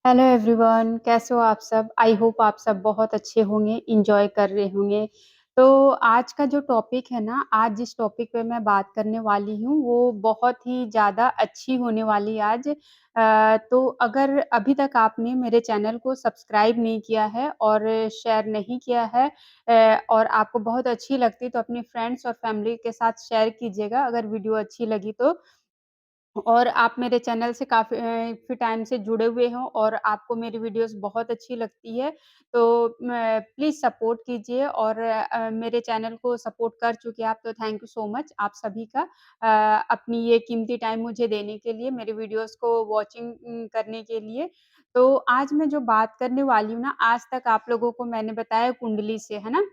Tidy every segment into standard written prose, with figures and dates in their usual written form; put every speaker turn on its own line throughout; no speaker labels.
Hello everyone, कैसे हो आप सब? आई होप आप सब बहुत अच्छे होंगे, एन्जॉय कर रहे होंगे। तो आज का जो टॉपिक है ना, आज जिस टॉपिक पे मैं बात करने वाली हूँ, वो बहुत ही ज़्यादा अच्छी होने वाली है आज। तो अगर अभी तक आपने मेरे चैनल को सब्सक्राइब नहीं किया है और शेयर नहीं किया है और आपको बहुत अच्छी लगती है, तो अपने फ्रेंड्स और फैमिली के साथ शेयर कीजिएगा, अगर वीडियो अच्छी लगी तो। और आप मेरे चैनल से काफ़ी टाइम से जुड़े हुए हो और आपको मेरी वीडियोज़ बहुत अच्छी लगती है, तो मैं प्लीज़ सपोर्ट कीजिए और मेरे चैनल को सपोर्ट कर चुके हैं आप, तो थैंक यू सो मच आप सभी का। अपनी ये कीमती टाइम मुझे देने के लिए, मेरे वीडियोज़ को वॉचिंग करने के लिए। तो आज मैं जो बात करने वाली हूँ ना, आज तक आप लोगों को मैंने बताया कुंडली से, है ना?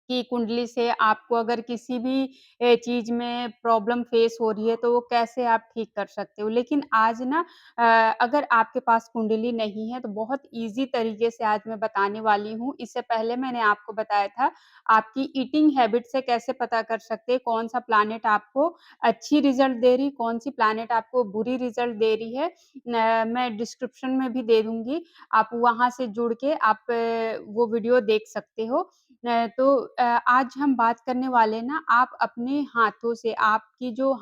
कि कुंडली से आपको अगर किसी भी चीज़ में प्रॉब्लम फेस हो रही है, तो वो कैसे आप ठीक कर सकते हो। लेकिन आज ना अगर आपके पास कुंडली नहीं है, तो बहुत ईज़ी तरीके से आज मैं बताने वाली हूँ। इससे पहले मैंने आपको बताया था, आपकी ईटिंग हैबिट से कैसे पता कर सकते हैं, कौन-सा प्लैनेट आपको अच्छी रिज़ल्ट दे रही, कौन-सी प्लैनेट आपको बुरी रिज़ल्ट दे रही है। मैं डिस्क्रिप्शन में भी दे दूँगी, आप वहाँ से जुड़ के आप वो वीडियो देख सकते हो। तो आज हम बात करने वाले हैं ना आप अपने हाथों से आपकी जो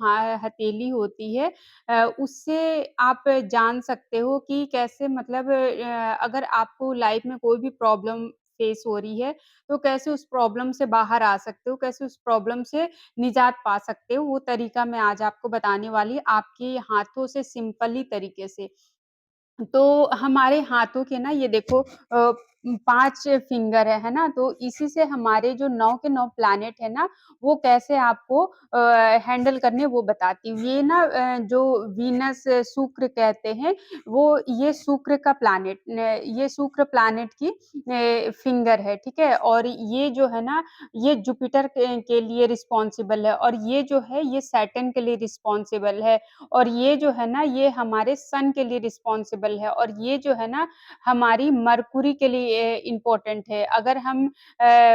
हथेली होती है उससे आप जान सकते हो कि कैसे मतलब अगर आपको लाइफ में कोई भी प्रॉब्लम फेस हो रही है, तो कैसे उस प्रॉब्लम से बाहर आ सकते हो, कैसे उस प्रॉब्लम से निजात पा सकते हो, वो तरीका मैं आज आपको बताने वाली आपके हाथों से सिंपली तरीके से। तो हमारे हाथों के ना ये देखो 5 फिंगर है ना? तो इसी से हमारे जो 9 के 9 प्लैनेट है ना, वो कैसे आपको हैंडल करने वो बताती हूँ। ये ना जो वीनस शुक्र कहते हैं, वो ये शुक्र का प्लैनेट न ये शुक्र प्लैनेट की फिंगर है, ठीक है? और ये जो है ना, ये जुपिटर के लिए रिस्पॉन्सिबल है और ये जो है, ये सैटर्न के लिए रिस्पॉन्सिबल है। और ये जो है ना, ये हमारे सन के लिए रिस्पॉन्सिबल है और ये जो है ना, हमारी मरकुरी के लिए इम्पोर्टेंट है। अगर हम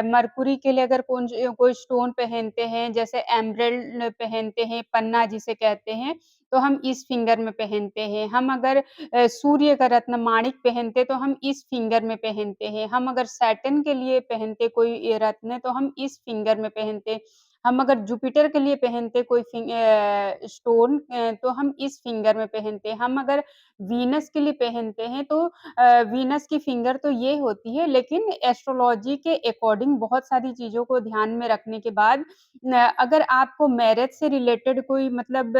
मरकुरी के लिए अगर कोई स्टोन पहनते हैं, जैसे एमराल्ड पहनते हैं, पन्ना जिसे कहते हैं, तो हम इस फिंगर में पहनते हैं। हम अगर सूर्य का रत्न माणिक पहनते, तो हम इस फिंगर में पहनते हैं। हम अगर सैटर्न के लिए पहनते कोई ये रत्न, तो हम इस फिंगर में पहनते। हम अगर जुपिटर के लिए पहनते कोई स्टोन तो हम इस फिंगर में पहनते हैं। हम अगर वीनस के लिए पहनते हैं तो वीनस की फिंगर तो ये होती है लेकिन एस्ट्रोलॉजी के अकॉर्डिंग बहुत सारी चीज़ों को ध्यान में रखने के बाद अगर आपको मैरिज से रिलेटेड कोई मतलब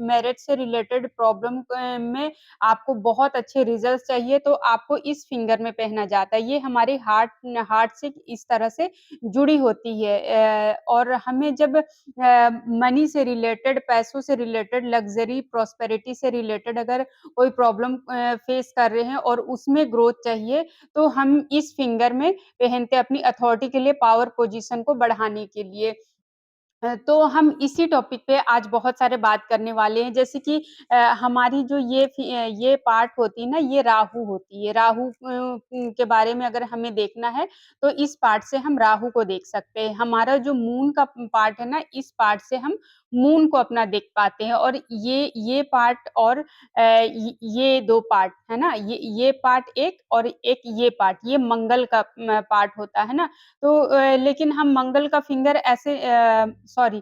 मैरिज से रिलेटेड प्रॉब्लम में आपको बहुत अच्छे रिजल्ट चाहिए तो आपको इस फिंगर में पहना जाता है। ये हमारे हार्ट से इस तरह से जुड़ी होती है और हमें जब मनी से रिलेटेड, पैसों से रिलेटेड, लग्ज़री, प्रॉस्पेरिटी से रिलेटेड अगर कोई प्रॉब्लम फेस कर रहे हैं और उसमें ग्रोथ चाहिए, तो हम इस फिंगर में पहनते हैं अपनी अथॉरिटी के लिए, पावर पोज़ीशन को बढ़ाने के लिए। तो हम इसी टॉपिक पे आज बहुत सारे बात करने वाले हैं जैसे कि हमारी जो ये पार्ट होती है ना ये राहु होती है। राहु के बारे में अगर हमें देखना है तो इस पार्ट से हम राहु को देख सकते हैं। हमारा जो मून का पार्ट है ना इस पार्ट से हम मून को अपना देख पाते हैं और ये पार्ट और ये 2 पार्ट है ना ये पार्ट एक और एक ये पार्ट ये मंगल का पार्ट होता है ना तो लेकिन हम मंगल का फिंगर ऐसे सॉरी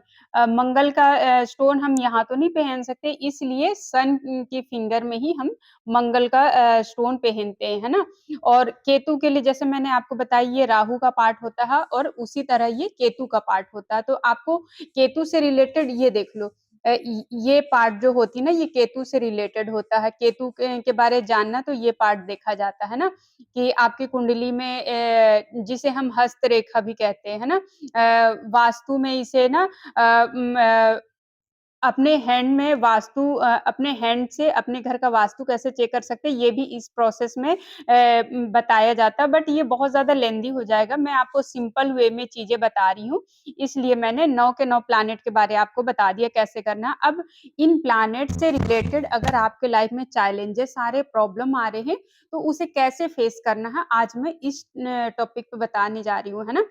मंगल का स्टोन हम यहाँ तो नहीं पहन सकते इसलिए सन की फिंगर में ही हम मंगल का स्टोन पहनते हैं, है ना? और केतु के लिए जैसे मैंने आपको बताया ये राहु का पार्ट होता है और उसी तरह ये केतु का पार्ट होता है। तो आपको केतु से रिलेटेड ये देख लो ये पार्ट जो होती है ना ये केतु से रिलेटेड होता है। केतु के बारे जानना तो ये पार्ट देखा जाता है ना? कि आपकी कुंडली में जिसे हम हस्तरेखा भी कहते हैं, है ना? वास्तु में इसे ना अपने हैंड में अपने हैंड से अपने घर का वास्तु कैसे चेक कर सकते हैं, ये भी इस प्रोसेस में बताया जाता है, बट ये बहुत ज़्यादा लेंदी हो जाएगा। मैं आपको सिंपल वे में चीज़ें बता रही हूँ, इसलिए मैंने 9 के 9 प्लैनेट के बारे आपको बता दिया कैसे करना है। अब इन प्लैनेट से रिलेटेड अगर आपके लाइफ में चैलेंजेस आ रहे, प्रॉब्लम आ रहे हैं, तो उसे कैसे फेस करना है, आज मैं इस टॉपिक पे बताने जा रही हूँ, है ना?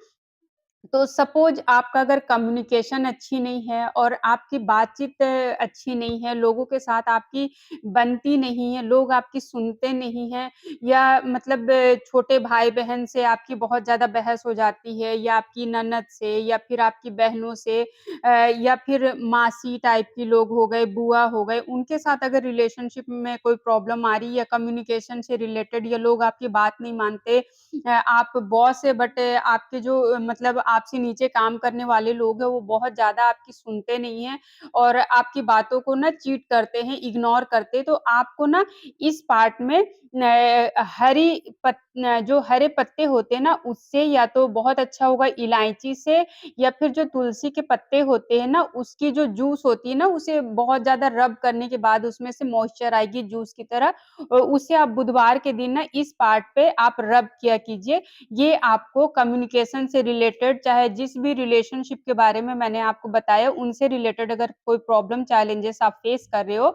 तो सपोज़ आपका अगर कम्युनिकेशन अच्छी नहीं है और आपकी बातचीत अच्छी नहीं है, लोगों के साथ आपकी बनती नहीं है, लोग आपकी सुनते नहीं हैं या मतलब छोटे भाई-बहन से आपकी बहुत ज़्यादा बहस हो जाती है या आपकी ननद से या फिर आपकी बहनों से या फिर मासी टाइप के लोग हो गए, बुआ हो गए, उनके साथ अगर रिलेशनशिप में कोई प्रॉब्लम आ रही है या कम्युनिकेशन से रिलेटेड या लोग आपकी बात नहीं मानते आप बॉस है बट आपके जो मतलब आपसे नीचे काम करने वाले लोग हैं, वो बहुत ज़्यादा आपकी सुनते नहीं हैं और आपकी बातों को ना चीट करते हैं, इग्नोर करते हैं। तो आपको ना इस पार्ट में जो हरे पत्ते होते हैं ना, उससे या तो बहुत अच्छा होगा इलायची से या फिर जो तुलसी के पत्ते होते हैं ना, उसकी जो जूस होती है ना, उसे बहुत ज़्यादा रब करने के बाद उसमें से मॉइस्चर आएगी जूस की तरह उसे आप बुधवार के दिन ना इस पार्ट पे आप रब किया कीजिए। ये आपको कम्युनिकेशन से रिलेटेड चाहे जिस भी रिलेशनशिप के बारे में मैंने आपको बताया उनसे रिलेटेड अगर कोई प्रॉब्लम चैलेंजेस आप फेस कर रहे हो,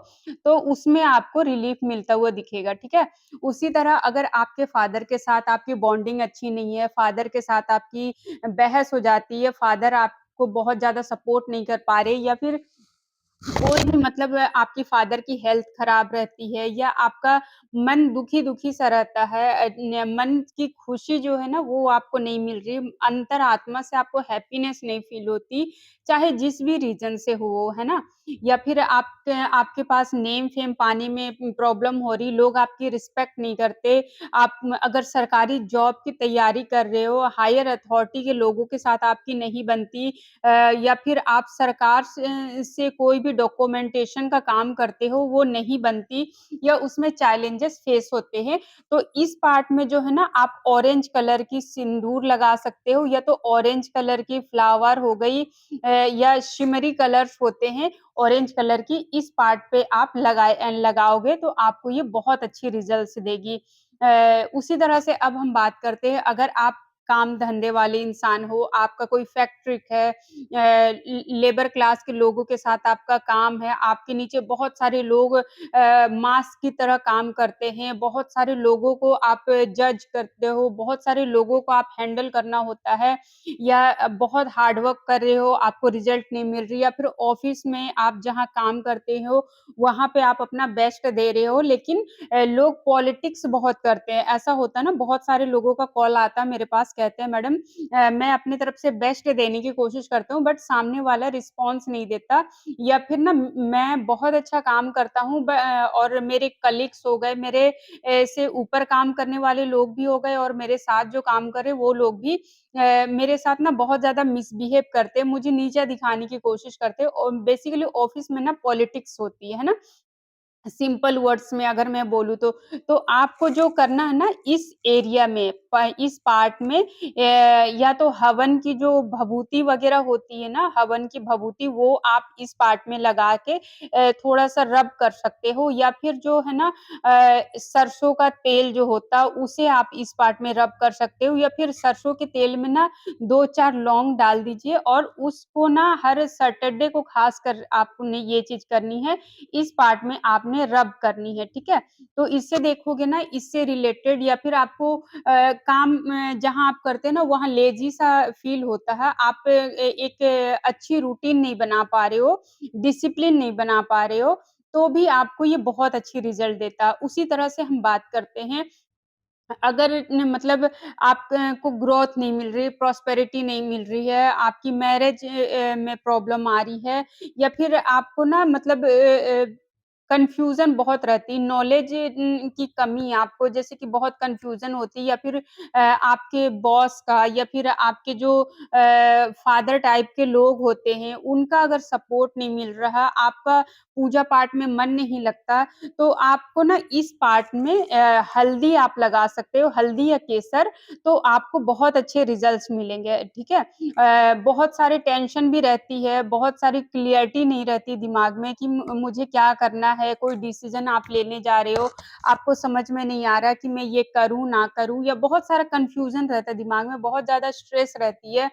तो उसमें आपको रिलीफ मिलता हुआ दिखेगा, ठीक है? उसी तरह अगर आपके फादर के साथ आपकी बॉन्डिंग अच्छी नहीं है, फादर के साथ आपकी बहस हो जाती है, फादर आपको बहुत ज़्यादा सपोर्ट नहीं कर पा रहे या फिर कोई भी मतलब आपकी फादर की हेल्थ खराब रहती है या आपका मन दुखी-दुखी सा रहता है मन की खुशी जो है ना वो आपको नहीं मिल रही, अंतरात्मा से आपको हैप्पीनेस नहीं फ़ील होती, चाहे जिस भी रीज़न से हो वो, है ना? या फिर आपके आपके पास नेम-फेम पाने में प्रॉब्लम हो रही, लोग आपकी रिस्पेक्ट नहीं करते, आप अगर सरकारी जॉब की तैयारी कर रहे हो, हायर अथॉरिटी के लोगों के साथ आपकी नहीं बनती या फिर आप सरकार से कोई भी डॉक्यूमेंटेशन का काम करते हो, वो नहीं बनती या उसमें चैलेंजेस फेस होते हैं। तो इस पार्ट में जो है ना आप ऑरेंज कलर की सिंदूर लगा सकते हो या तो ऑरेंज कलर की फ्लावर हो गई या शिमरी कलर्स होते हैं ऑरेंज कलर की, इस पार्ट पे आप लगाओगे तो आपको ये बहुत अच्छी रिज़ल्ट्स देगी। उसी तरह से अब हम बात करते हैं अगर आप काम-धंधे वाले इंसान हो, आपका कोई फैक्ट्री है लेबर क्लास के लोगों के साथ आपका काम है, आपके नीचे बहुत सारे लोग मास की तरह काम करते हैं, बहुत सारे लोगों को आप जज करते हो, बहुत सारे लोगों को आप हैंडल करना होता है या बहुत हार्ड वर्क कर रहे हो, आपको रिज़ल्ट नहीं मिल रही या फिर ऑफ़िस में आप जहाँ काम करते हो, वहाँ पे आप अपना बेस्ट दे रहे हो लेकिन लोग पॉलिटिक्स बहुत करते हैं। ऐसा होता है ना बहुत सारे लोगों का कॉल आता है मेरे पास कहते हैं मैडम मैं अपनी तरफ से बेस्ट देने की कोशिश करता हूँ बट सामने वाला रिस्पॉन्स नहीं देता या फिर ना मैं बहुत अच्छा काम करता हूँ और मेरे कलीग्स हो गए मेरे से ऊपर काम करने वाले लोग भी हो गए और मेरे साथ जो काम कर रहे वो लोग भी मेरे साथ ना बहुत ज़्यादा मिसबिहेव करते हैं, मुझे नीचा दिखाने की कोशिश करते हैं और बेसिकली ऑफिस में ना पॉलिटिक्स होती है ना? सिंपल वर्ड्स में अगर मैं बोलूँ तो आपको जो करना है ना इस एरिया में इस पार्ट में या तो हवन की जो भभूति वग़ैरह होती है ना, हवन की भभूति वो आप इस पार्ट में लगा के थोड़ा-सा रब कर सकते हो या फिर जो है ना सरसों का तेल जो होता है उसे आप इस पार्ट में रब कर सकते हो या फिर सरसों के तेल में ना 2-4 लौंग डाल दीजिए और उसको ना हर सैटरडे को ख़ासकर आपने ये चीज़ करनी है इस पार्ट में आपने रब करनी है, ठीक है? तो इससे देखोगे ना इससे रिलेटेड या फिर आपको काम जहाँ आप करते हैं ना वहाँ लेज़ी सा फ़ील होता है। आप एक अच्छी रूटीन नहीं बना पा रहे हो, डिसिप्लिन नहीं बना पा रहे हो, तो भी आपको ये बहुत अच्छी रिज़ल्ट देता है। उसी तरह से हम बात करते हैं अगर न मतलब आप को ग्रोथ नहीं मिल रही, प्रॉस्पेरिटी नहीं मिल रही है, आपकी मैरिज में प्रॉब्लम आ रही है या फिर आपको ना मतलब कन्फ्यूज़न बहुत रहती है, नॉलेज की कमी आपको जैसे कि बहुत कन्फ्यूज़न होती है या फिर आपके बॉस का या फिर आपके जो फादर टाइप के लोग होते हैं, उनका अगर सपोर्ट नहीं मिल रहा, आपका पूजा-पाठ में मन नहीं लगता, तो आपको ना इस पार्ट में हल्दी आप लगा सकते हो, हल्दी या केसर, तो आपको बहुत अच्छे रिज़ल्ट्स मिलेंगे, ठीक है? बहुत सारी टेंशन भी रहती है, बहुत सारी क्लैरिटी नहीं रहती दिमाग में कि मुझे क्या करना है, कोई डिसीज़न आप लेने जा रहे हो, आपको समझ में नहीं आ रहा कि मैं ये करूँ, ना करूँ या बहुत सारा कन्फ्यूज़न रहता है दिमाग में, बहुत ज़्यादा स्ट्रेस रहती है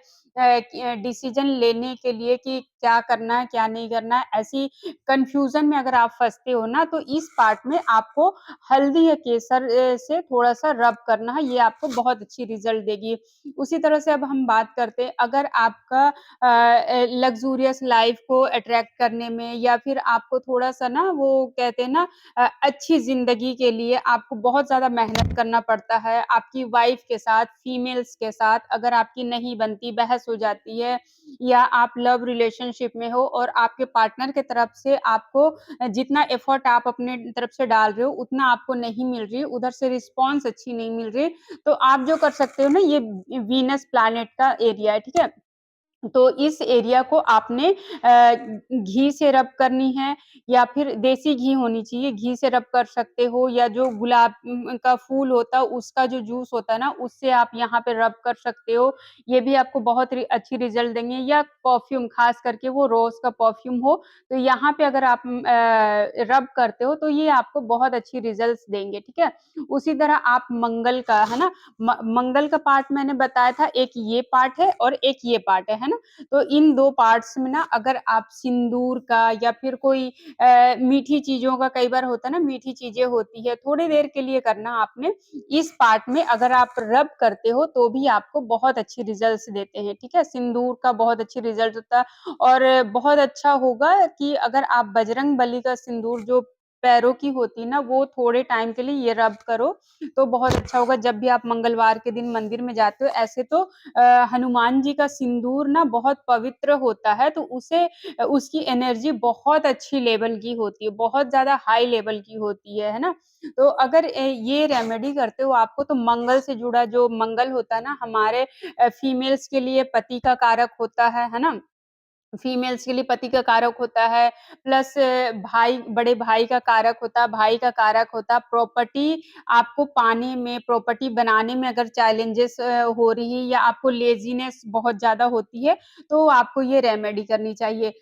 डिसीज़न लेने के लिए कि क्या करना है, क्या नहीं करना है। ऐसी कन्फ्यूज़न में अगर आप फँसते हो ना, तो इस पार्ट में आपको हल्दी या केसर से थोड़ा-सा रब करना है, ये आपको बहुत अच्छी रिज़ल्ट देगी। उसी तरह से अब हम बात करते हैं, अगर आपका लग्ज़ूरियस लाइफ़ को अट्रैक्ट करने में या फिर आपको थोड़ा-सा ना वो कहते हैं ना अच्छी ज़िंदगी के लिए आपको बहुत ज़्यादा मेहनत करना पड़ता है, आपकी वाइफ़ के साथ, फीमेल्स के साथ अगर आपकी नहीं बनती, बहस हो जाती है या आप लव रिलेशनशिप में हो और आपके पार्टनर की तरफ से आपको जितना एफ़र्ट आप अपने तरफ से डाल रहे हो, उतना आपको नहीं मिल रही, उधर से रिस्पॉन्स अच्छी नहीं मिल रही, तो आप जो कर सकते हो ना, ये वीनस प्लैनेट का एरिया है, ठीक है? तो इस एरिया को आपने घी से रब करनी है या फिर देसी घी होनी चाहिए, घी से रब कर सकते हो या जो गुलाब का फूल होता है उसका जो जूस होता है ना, उससे आप यहाँ पे रब कर सकते हो। ये भी आपको बहुत रि अच्छी रिज़ल्ट देंगे या परफ्यूम ख़ास करके वो रोज़ का परफ्यूम हो, तो यहाँ पे अगर आप रब करते हो तो ये आपको बहुत अच्छी रिज़ल्ट्स देंगे, ठीक है? उसी तरह आप मंगल का, है ना? मंगल का पार्ट मैंने बताया था, एक ये पार्ट है और एक ये पार्ट है ना? तो इन 2 पार्ट्स में ना अगर आप सिंदूर का या फिर कोई मीठी चीज़ों का कई बार होता है ना, मीठी चीज़ें होती है, थोड़ी देर के लिए करना आपने। इस पार्ट में अगर आप रब करते हो तो भी आपको बहुत अच्छी रिज़ल्ट्स देते हैं, ठीक है? सिंदूर का बहुत अच्छी रिज़ल्ट होता है और बहुत अच्छा होगा कि अगर आप बजरंगबली का सिंदूर जो पैरों की होती है ना, वो थोड़े टाइम के लिए ये रब करो, तो बहुत अच्छा होगा। जब भी आप मंगलवार के दिन मंदिर में जाते हो, ऐसे तो हनुमान जी का सिंदूर ना बहुत पवित्र होता है, तो उसकी एनर्जी बहुत अच्छी लेवल की होती है, बहुत ज़्यादा हाई लेवल की होती है ना? तो अगर ये रेमेडी करते हो आपको तो मंगल से जुड़ा जो मंगल होता है ना, हमारे फीमेल्स के लिए पति का कारक होता है ना? फीमेल्स के लिए पति का कारक होता है, प्लस भाई बड़े भाई का कारक होता है, भाई का कारक होता है, प्रॉपर्टी आपको पाने में, प्रॉपर्टी बनाने में अगर चैलेंजेस हो रही है या आपको लेज़ीनेस बहुत ज़्यादा होती है, तो आपको ये रेमेडी करनी चाहिए।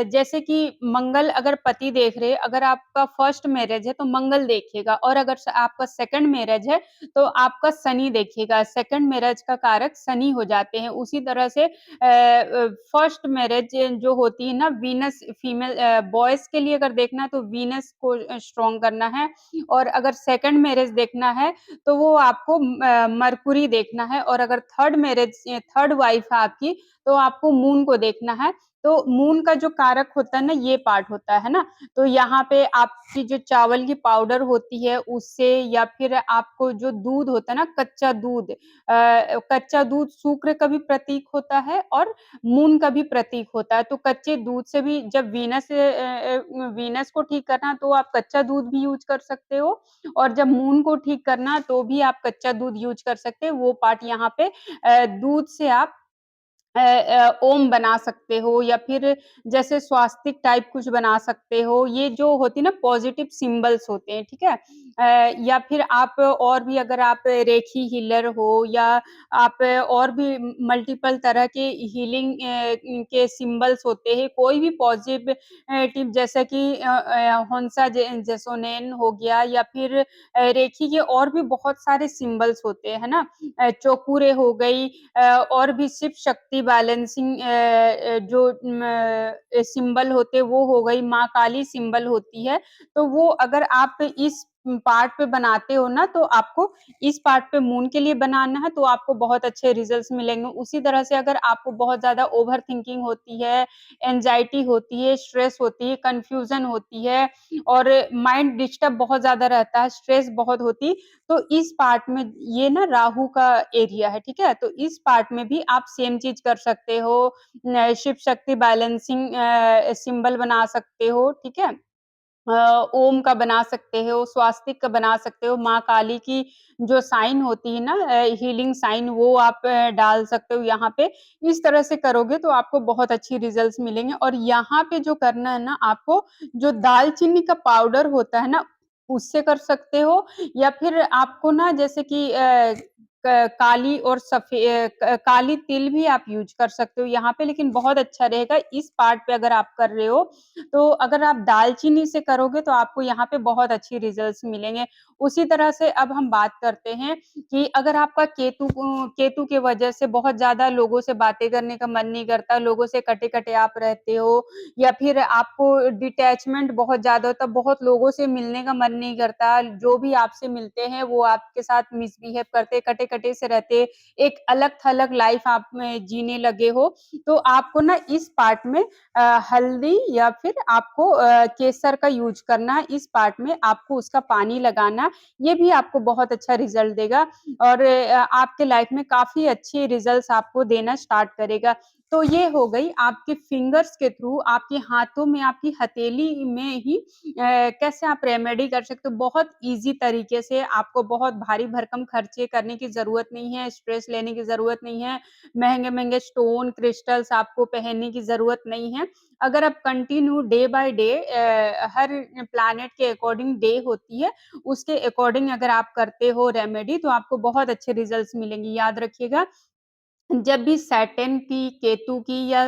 जैसे कि मंगल अगर पति देख रहे हैं, अगर आपका फर्स्ट मैरिज है, तो मंगल देखेगा और अगर आपका सेकंड मैरिज है, तो आपका शनि देखेगा। सेकंड मैरिज का कारक शनि हो जाते हैं। उसी तरह से फर्स्ट मैरिज जो होती है ना वीनस फीमेल बॉयज़ के लिए अगर देखना है तो वीनस को स्ट्रॉन्ग करना है और अगर सेकंड मैरिज देखना है तो वो आपको मरकुरी देखना है और अगर थर्ड वाइफ है आपकी तो आपको मून को देखना है। तो मून का जो कारक होता है ना ये पार्ट होता है ना? तो यहाँ पे आपकी जो चावल की पाउडर होती है उससे या फिर आपको जो दूध होता है ना कच्चा दूध शुक्र का भी प्रतीक होता है और मून का भी प्रतीक होता है, तो कच्चे दूध से भी जब वीनस को ठीक करना तो आप कच्चा दूध भी यूज़ कर सकते हो और जब मून को ठीक करना तो भी आप कच्चा दूध यूज़ कर सकते हो, वो पार्ट यहाँ पे दूध से आप ओम बना सकते हो या फिर जैसे स्वास्तिक टाइप कुछ बना सकते हो। ये जो होती है ना पॉज़िटिव सिंबल्स होते हैं, ठीक है? या फिर आप और भी अगर आप रेखी हीलर हो या आप और भी मल्टीपल तरह के हीलिंग के सिंबल्स होते हैं, कोई भी पॉज़िटिव टिप जैसा कि होंसा जेसोनेन हो गया या फिर रेखी के और भी बहुत सारे सिंबल्स होते हैं, है ना? चौकुरे हो गई और भी शिव शक्ति बैलेंसिंग जो सिंबल होते हैं वो हो गई, माँ काली सिंबल होती है, तो वो अगर आप इस पार्ट पे बनाते हो ना तो आपको इस पार्ट पे मून के लिए बनाना है तो आपको बहुत अच्छे रिजल्ट्स मिलेंगे। उसी तरह से अगर आपको बहुत ज़्यादा ओवरथिंकिंग होती है, एंग्ज़ायटी होती है, स्ट्रेस होती है, कन्फ्यूज़न होती है और माइंड डिस्टर्ब बहुत ज़्यादा रहता है, स्ट्रेस बहुत होती तो इस पार्ट में ये ना राहु का एरिया है, ठीक है? तो इस पार्ट में भी आप सेम चीज़ कर सकते हो। शिव शक्ति बैलेंसिंग सिंबल बना सकते हो, ठीक है? ओम का बना सकते हो, स्वास्तिक का बना सकते हो, माँ काली की जो साइन होती है ना हीलिंग साइन वो आप डाल सकते हो यहाँ पे। इस तरह से करोगे तो आपको बहुत अच्छी रिज़ल्ट्स मिलेंगे और यहाँ पे जो करना है ना आपको, जो दालचीनी का पाउडर होता है ना, उससे कर सकते हो या फिर आपको ना जैसे कि काली और काली तिल भी आप यूज़ कर सकते हो यहाँ पे, लेकिन बहुत अच्छा रहेगा इस पार्ट पे अगर आप कर रहे हो, तो अगर आप दालचीनी से करोगे तो आपको यहाँ पे बहुत अच्छी रिज़ल्ट्स मिलेंगे। उसी तरह से अब हम बात करते हैं कि अगर आपका केतु के वजह से बहुत ज़्यादा लोगों से बातें करने का मन नहीं करता, लोगों से कटे-कटे आप रहते हो या फिर आपको डिटैचमेंट बहुत ज़्यादा होता है, बहुत लोगों से मिलने का मन नहीं करता, जो भी आपसे मिलते हैं वो आपके साथ मिसबिहेव करते, कटे-कटे से रहते, एक अलग-थलग लाइफ़ आप में जीने लगे हो, तो आपको ना इस पार्ट में हल्दी या फिर आपको केसर का यूज़ करना है, इस पार्ट में आपको उसका पानी लगाना, ये भी आपको बहुत अच्छा रिज़ल्ट देगा और आपके लाइफ़ में काफ़ी अच्छे रिज़ल्ट्स आपको देना स्टार्ट करेगा। तो ये हो गई आपके फिंगर्स के थ्रू, आपके हाथों में, आपकी हथेली में ही कैसे आप रेमेडी कर सकते हो। बहुत ईज़ी तरीके से आपको बहुत भारी भरकम खर्चे करने की ज़रूरत नहीं है, स्ट्रेस लेने की ज़रूरत नहीं है, महँगे-महँगे स्टोन, क्रिस्टल्स आपको पहनने की ज़रूरत नहीं है। अगर आप continue day by day her planet के अकॉर्डिंग डे होती है, उसके अकॉर्डिंग अगर आप करते हो रेमेडी तो आपको बहुत अच्छे रिज़ल्ट्स मिलेंगे। याद रखिएगा जब भी सैटर्न की, केतु की या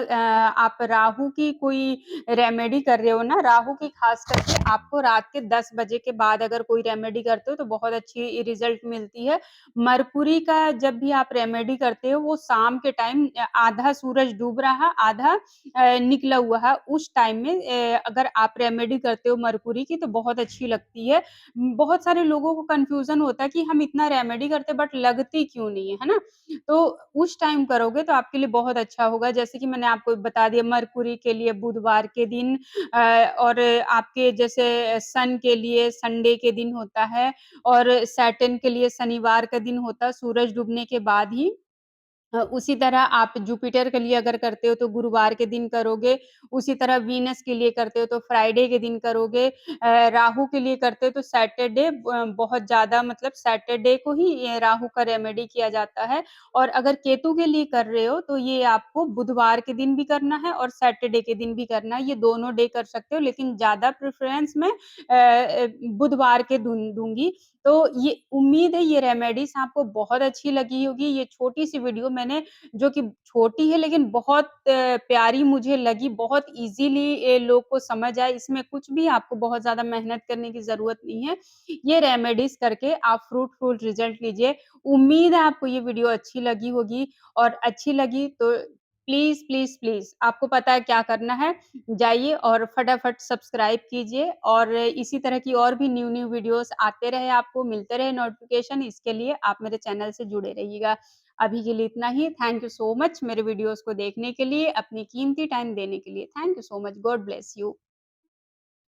आप राहु की कोई रेमेडी कर रहे हो ना, राहु की ख़ास करके आपको रात के 10 बजे के बाद अगर कोई रेमेडी करते हो तो बहुत अच्छी रिज़ल्ट मिलती है। मरकुरी का जब भी आप रेमेडी करते हो वो शाम के टाइम आधा सूरज डूब रहा, आधा निकला हुआ है, उस टाइम में अगर आप रेमेडी करते हो मरकुरी की तो बहुत अच्छी लगती है। बहुत सारे लोगों को कन्फ्यूज़न होता है कि हम इतना रेमेडी करते हैं बट लगती क्यों नहीं है, है ना? तो उस टाइम करोगे तो आपके लिए बहुत अच्छा होगा। जैसे कि मैंने आपको बता दिया मरकुरी के लिए बुधवार के दिन और आपके जैसे सन के लिए संडे के दिन होता है और सैटर्न के लिए शनिवार का दिन होता है सूरज डूबने के बाद ही। उसी तरह आप जुपिटर के लिए अगर करते हो तो गुरुवार के दिन करोगे, उसी तरह वीनस के लिए करते हो तो फ्राइडे के दिन करोगे, राहु के लिए करते हो तो सैटरडे बहुत ज़्यादा मतलब सैटरडे को ही ये राहु का रेमेडी किया जाता है और अगर केतु के लिए कर रहे हो तो ये आपको बुधवार के दिन भी करना है और सैटरडे के दिन भी करना है, ये दोनों डे कर सकते हो लेकिन ज़्यादा प्रेफ़रेंस मैं बुधवार के दूँगी। तो ये उम्मीद है ये रेमेडीज़ आपको बहुत अच्छी लगी होगी। ये छोटी-सी वीडियो मैंने जो कि छोटी है लेकिन बहुत प्यारी मुझे लगी, बहुत ईज़िली लोग को समझ आए, इसमें कुछ भी आपको बहुत ज़्यादा मेहनत करने की ज़रूरत नहीं है। ये रेमेडीज़ करके आप फ्रूटफुल रिज़ल्ट लीजिए। उम्मीद है आपको ये वीडियो अच्छी लगी होगी और अच्छी लगी तो प्लीज़, प्लीज़, प्लीज़ आपको पता है क्या करना है, जाइए और फटाफट सब्सक्राइब कीजिए और इसी तरह की और भी न्यू-न्यू वीडियोज़ आते रहे आपको, मिलते रहे नोटिफ़िकेशन, इसके लिए आप मेरे चैनल से जुड़े रहिएगा। अभी के लिए इतना ही, थैंक यू सो मच मेरे वीडियोज़ को देखने के लिए, अपनी कीमती टाइम देने के लिए। Thank you so much, God bless you.